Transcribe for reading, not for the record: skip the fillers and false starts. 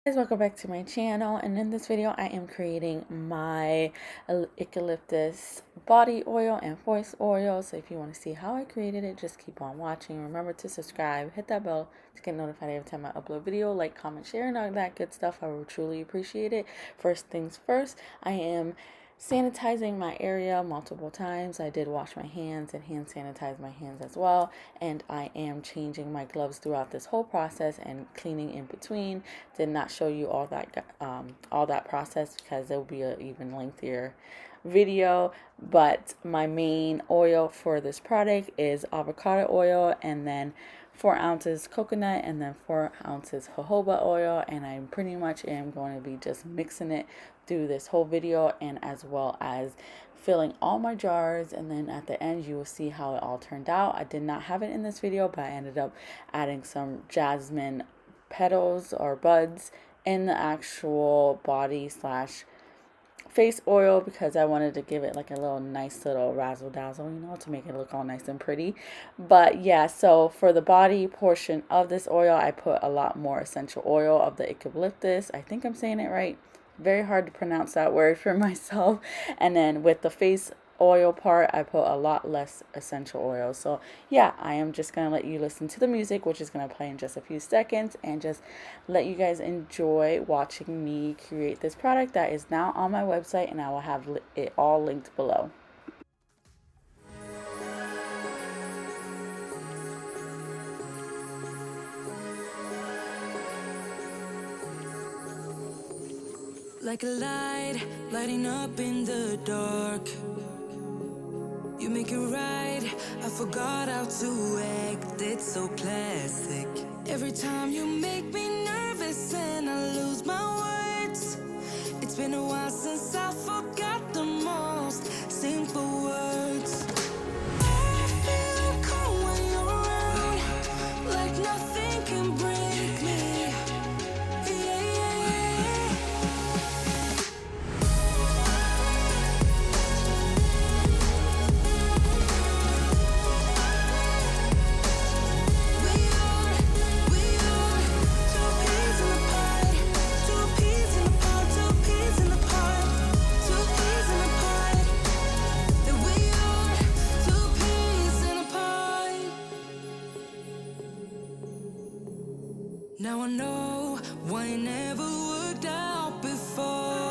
Guys, welcome back to my channel, and in this video I am creating my eucalyptus body oil and voice oil. So if you want to see how I created it, just keep on watching. Remember to subscribe, hit that bell to get notified every time I upload video, like, comment, share, and all that good stuff. I will truly appreciate it. First things first, I am sanitizing my area multiple times. I did wash my hands and hand sanitize my hands as well, and I am changing my gloves throughout this whole process and cleaning in between. Did not show you all that process because it will be an even lengthier video, but my main oil for this product is avocado oil, and then 4 ounces coconut, and then 4 ounces jojoba oil, and I pretty much am going to be just mixing it through this whole video, and as well as filling all my jars. And then at the end you will see how it all turned out. I did not have it in this video, but I ended up adding some jasmine petals or buds in the actual body slash face oil because I wanted to give it like a little nice little razzle dazzle, to make it look all nice and pretty. But yeah, so for the body portion of this oil, I put a lot more essential oil of the eucalyptus. I think I'm saying it right. Very hard to pronounce that word for myself. And then with the face oil part, I put a lot less essential oil. So yeah, I am just gonna let you listen to the music, which is gonna play in just a few seconds, and just let you guys enjoy watching me create this product that is now on my website, and I will have it all linked below. Like a light, lighting up in the dark. You make it right, I forgot how to act. It's so classic. Every time you make me nervous and I lose my words. It's been a while since I forgot the most simple words. I feel calm when you're around, like nothing can break me. Yeah, yeah, yeah. Now I know why it never worked out before.